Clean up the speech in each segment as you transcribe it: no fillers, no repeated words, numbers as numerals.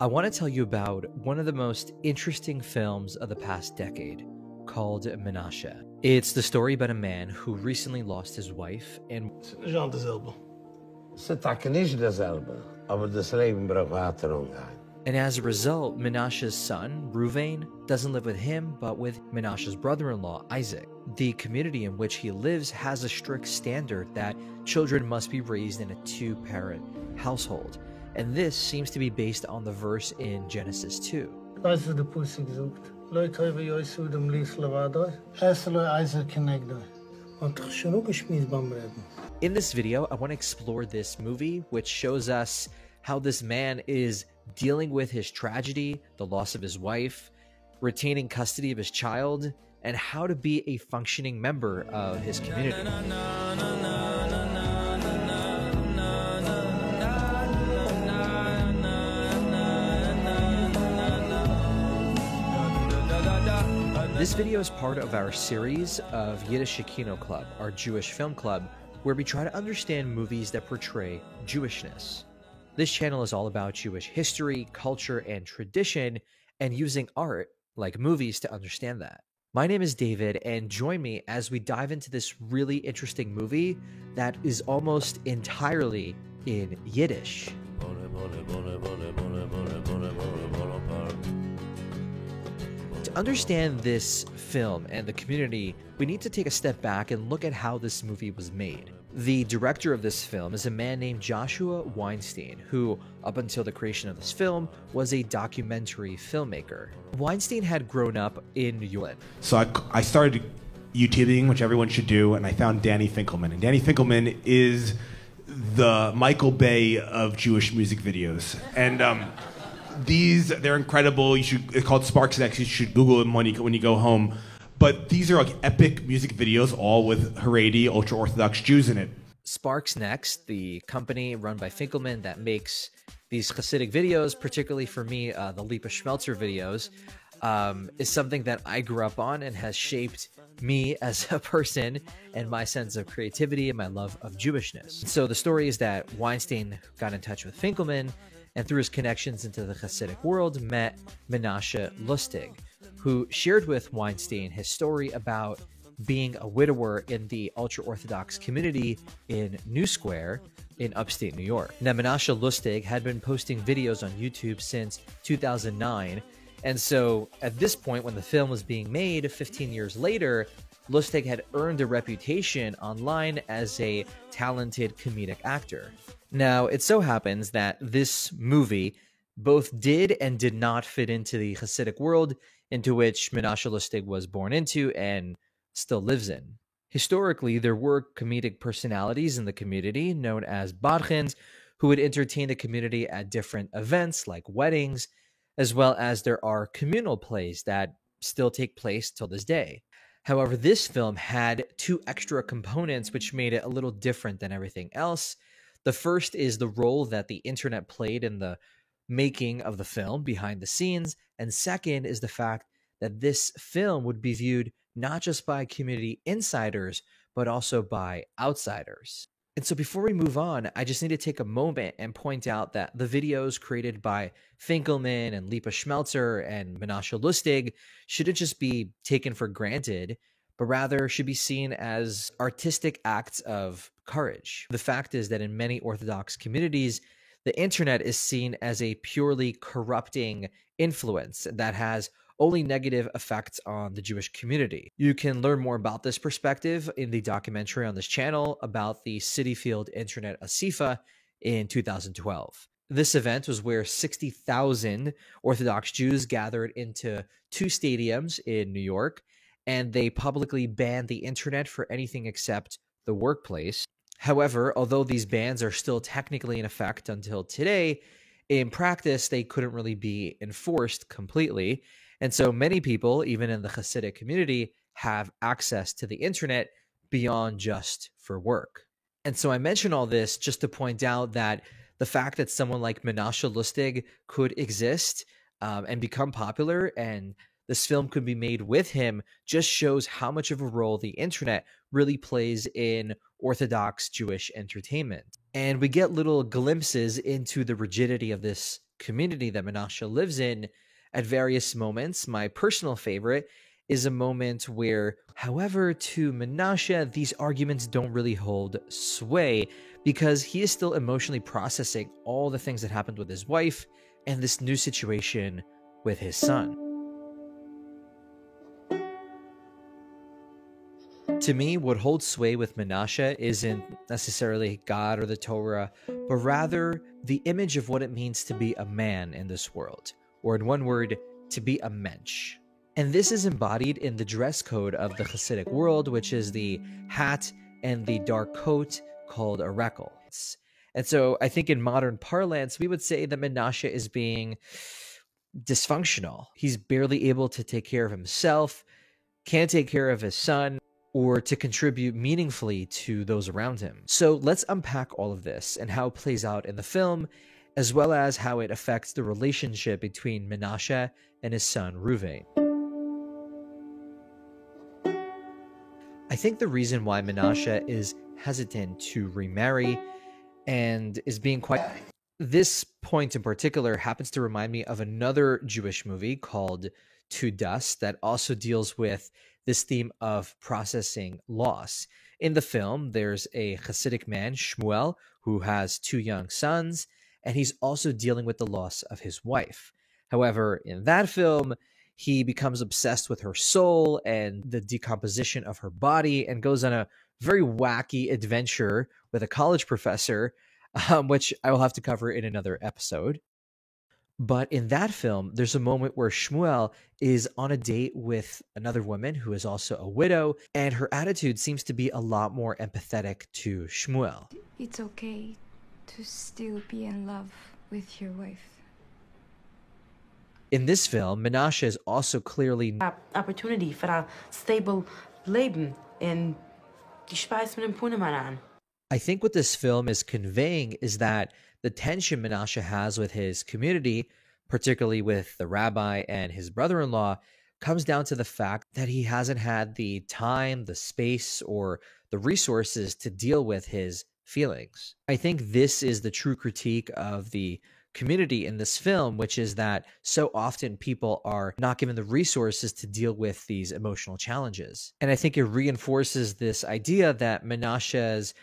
I want to tell you about one of the most interesting films of the past decade, called Menashe. It's the story about a man who recently lost his wife and Jean dezelfde. Ze takken niet dezelfde, aber das Leben braucht weiter umgehen. And as a result, Menashe's son, Ruvain, doesn't live with him, but with Menashe's brother-in-law, Isaac. The community in which he lives has a strict standard that children must be raised in a two-parent household. And this seems to be based on the verse in Genesis 2. Weißt du, der Pussy gesucht. Leute haben Josu dem Liesler war da. Erst Isaac connect da. Und ich schon auch geschmiss beim Reden. In this video, I want to explore this movie, which shows us how this man is dealing with his tragedy, the loss of his wife, retaining custody of his child, and how to be a functioning member of his community. This video is part of our series of Yiddish Kino Club, our Jewish film club, where we try to understand movies that portray Jewishness. This channel is all about Jewish history, culture, and tradition, and using art, like movies, to understand that. My name is David, and join me as we dive into this really interesting movie that is almost entirely in Yiddish. To understand this film and the community, we need to take a step back and look at how this movie was made. The director of this film is a man named Joshua Weinstein, who, up until the creation of this film, was a documentary filmmaker. Weinstein had grown up in New York. So I started YouTubing, which everyone should do, and I found Danny Finkelman. And Danny Finkelman is the Michael Bay of Jewish music videos. And they're incredible. They're called Sparks Next. You should Google them when you go home. But these are like epic music videos, all with Haredi, ultra-Orthodox Jews in it. Sparks Next, the company run by Finkelman that makes these Hasidic videos, particularly for me, the Lipa Schmelzer videos, is something that I grew up on and has shaped me as a person and my sense of creativity and my love of Jewishness. So the story is that Weinstein got in touch with Finkelman and through his connections into the Hasidic world met Menashe Lustig, who shared with Weinstein his story about being a widower in the ultra-Orthodox community in New Square in upstate New York. Now, Menashe Lustig had been posting videos on YouTube since 2009, and so at this point, when the film was being made 15 years later, Lustig had earned a reputation online as a talented comedic actor. Now, it so happens that this movie both did and did not fit into the Hasidic world into which Menashe Lustig was born into and still lives in. Historically, there were comedic personalities in the community known as Badchins who would entertain the community at different events like weddings, as well as there are communal plays that still take place till this day. However, this film had two extra components which made it a little different than everything else. The first is the role that the internet played in the making of the film behind the scenes, and second is the fact that this film would be viewed not just by community insiders, but also by outsiders. And so before we move on, I just need to take a moment and point out that the videos created by Finkelman and Lipa Schmelzer and Menashe Lustig shouldn't just be taken for granted, but rather should be seen as artistic acts of courage. The fact is that in many Orthodox communities, the internet is seen as a purely corrupting influence that has only negative effects on the Jewish community. You can learn more about this perspective in the documentary on this channel about the Citi Field Internet Asifa in 2012. This event was where 60,000 Orthodox Jews gathered into two stadiums in New York, and they publicly banned the internet for anything except the workplace. However, although these bans are still technically in effect until today, in practice, they couldn't really be enforced completely. And so many people, even in the Hasidic community, have access to the internet beyond just for work. And so I mention all this just to point out that the fact that someone like Menashe Lustig could exist and become popular, and this film could be made with him, just shows how much of a role the internet really plays in Orthodox Jewish entertainment. And we get little glimpses into the rigidity of this community that Menashe lives in at various moments. My personal favorite is a moment where, however, to Menashe, these arguments don't really hold sway because he is still emotionally processing all the things that happened with his wife and this new situation with his son. To me, what holds sway with Menashe isn't necessarily God or the Torah, but rather the image of what it means to be a man in this world, or in one word, to be a mensch. And this is embodied in the dress code of the Hasidic world, which is the hat and the dark coat called a rekel. And so I think in modern parlance, we would say that Menashe is being dysfunctional. He's barely able to take care of himself, can't take care of his son, or to contribute meaningfully to those around him. So let's unpack all of this and how it plays out in the film, as well as how it affects the relationship between Menashe and his son Reuven. I think the reason why Menashe is hesitant to remarry and is being quite... This point in particular happens to remind me of another Jewish movie called To Dust that also deals with this theme of processing loss. In the film, there's a Hasidic man, Shmuel, who has 2 young sons, and he's also dealing with the loss of his wife. However, in that film, he becomes obsessed with her soul and the decomposition of her body and goes on a very wacky adventure with a college professor, which I will have to cover in another episode. But in that film, there's a moment where Shmuel is on a date with another woman who is also a widow, and her attitude seems to be a lot more empathetic to Shmuel. It's okay to still be in love with your wife. In this film, Menashe is also clearly opportunity for a stable Leben and die Speis mit dem Punemann an. I think what this film is conveying is that the tension Menashe has with his community, particularly with the rabbi and his brother-in-law, comes down to the fact that he hasn't had the time, the space, or the resources to deal with his feelings. I think this is the true critique of the community in this film, which is that so often people are not given the resources to deal with these emotional challenges. And I think it reinforces this idea that Menashe's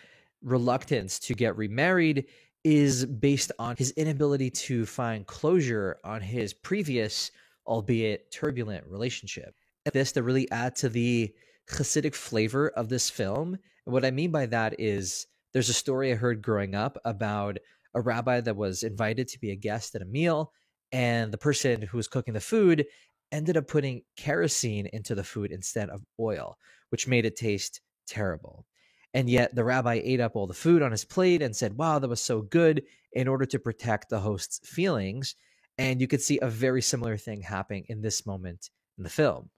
reluctance to get remarried is based on his inability to find closure on his previous, albeit turbulent, relationship. And this to really add to the Hasidic flavor of this film. And what I mean by that is there's a story I heard growing up about a rabbi that was invited to be a guest at a meal, and the person who was cooking the food ended up putting kerosene into the food instead of oil, which made it taste terrible. And yet the rabbi ate up all the food on his plate and said, wow, that was so good, in order to protect the host's feelings. And you could see a very similar thing happening in this moment in the film,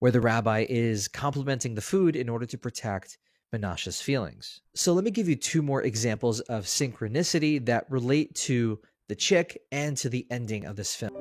where the rabbi is complimenting the food in order to protect Menashe's feelings. So let me give you 2 more examples of synchronicity that relate to the chick and to the ending of this film.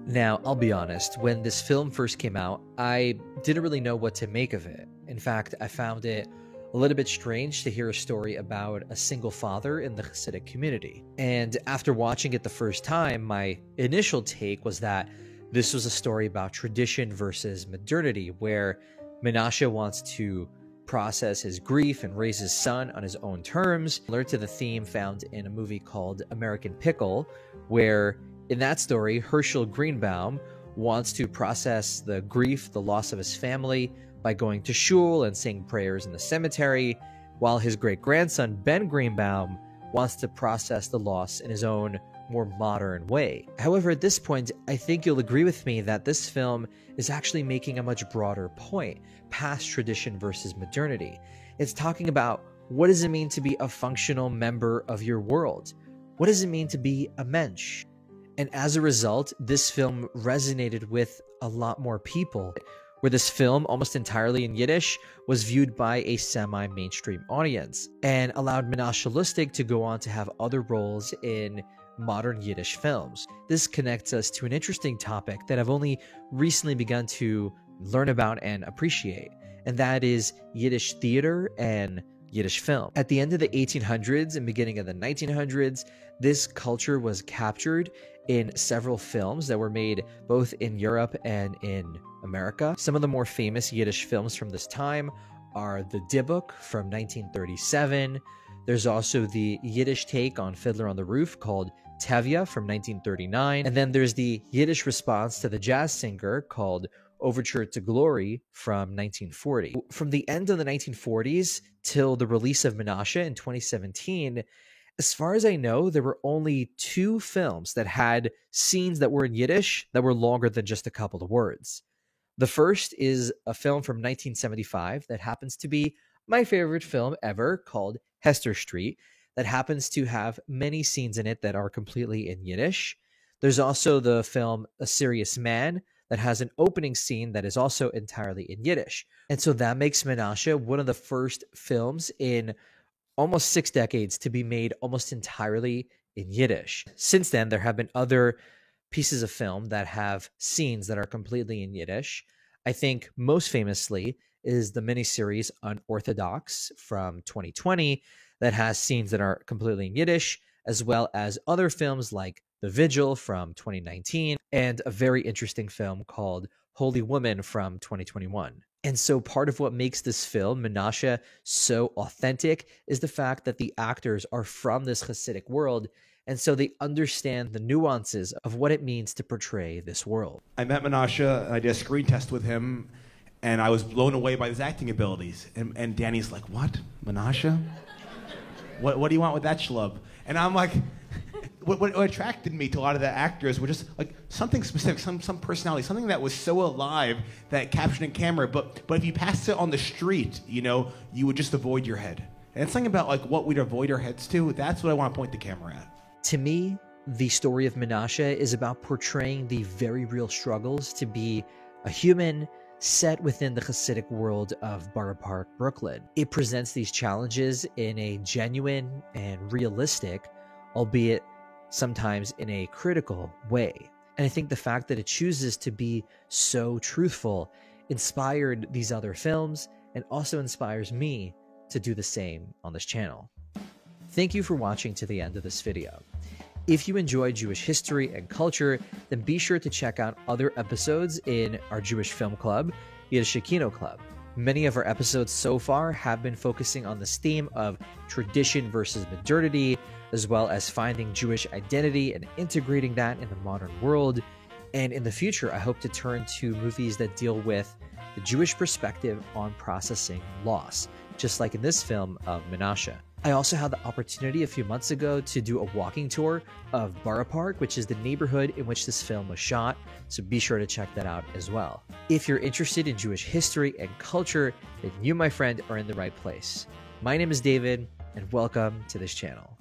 Now, I'll be honest, when this film first came out, I didn't really know what to make of it. In fact, I found it a little bit strange to hear a story about a single father in the Hasidic community. And after watching it the first time, my initial take was that this was a story about tradition versus modernity, where Menashe wants to process his grief and raise his son on his own terms, similar to the theme found in a movie called American Pickle, where in that story, Herschel Greenbaum wants to process the grief, the loss of his family, by going to shul and saying prayers in the cemetery, while his great-grandson, Ben Greenbaum, wants to process the loss in his own more modern way. However, at this point, I think you'll agree with me that this film is actually making a much broader point, past tradition versus modernity. It's talking about, what does it mean to be a functional member of your world? What does it mean to be a mensch? And as a result, this film resonated with a lot more people, where this film, almost entirely in Yiddish, was viewed by a semi-mainstream audience, and allowed Menashe Lustig to go on to have other roles in modern Yiddish films. This connects us to an interesting topic that I've only recently begun to learn about and appreciate, and that is Yiddish theater and Yiddish film. At the end of the 1800s and beginning of the 1900s, this culture was captured in several films that were made both in Europe and in America. Some of the more famous Yiddish films from this time are The Dybbuk from 1937. There's also the Yiddish take on Fiddler on the Roof called Tevye from 1939. And then there's the Yiddish response to the jazz singer called Overture to Glory from 1940. From the end of the 1940s till the release of Menashe in 2017, as far as I know, there were only 2 films that had scenes that were in Yiddish that were longer than just a couple of words. The first is a film from 1975 that happens to be my favorite film ever, called Hester Street, that happens to have many scenes in it that are completely in Yiddish. There's also the film A Serious Man that has an opening scene that is also entirely in Yiddish. And so that makes Menashe one of the first films in almost 6 decades to be made almost entirely in Yiddish. Since then, there have been other pieces of film that have scenes that are completely in Yiddish. I think most famously is the miniseries Unorthodox from 2020 that has scenes that are completely in Yiddish, as well as other films like The Vigil from 2019 and a very interesting film called Holy Woman from 2021. And so part of what makes this film, Menashe, so authentic is the fact that the actors are from this Hasidic world, and so they understand the nuances of what it means to portray this world. I met Menashe, I did a screen test with him, and I was blown away by his acting abilities. And Danny's like, what, Menashe? What do you want with that schlub? And I'm like, what attracted me to a lot of the actors were just like something specific, some personality, something that was so alive that captured in camera. But if you passed it on the street, you know, you would just avoid your head. And it's something about like what we'd avoid our heads to. That's what I want to point the camera at. To me, the story of Menashe is about portraying the very real struggles to be a human set within the Hasidic world of Borough Park, Brooklyn. It presents these challenges in a genuine and realistic, albeit sometimes in a critical way. And I think the fact that it chooses to be so truthful inspired these other films and also inspires me to do the same on this channel. Thank you for watching to the end of this video. If you enjoy Jewish history and culture, then be sure to check out other episodes in our Jewish Film Club, Yiddish Kino Club. Many of our episodes so far have been focusing on this theme of tradition versus modernity, as well as finding Jewish identity and integrating that in the modern world. And in the future, I hope to turn to movies that deal with the Jewish perspective on processing loss, just like in this film of Menashe. I also had the opportunity a few months ago to do a walking tour of Borough Park, which is the neighborhood in which this film was shot, so be sure to check that out as well. If you're interested in Jewish history and culture, then you, my friend, are in the right place. My name is David, and welcome to this channel.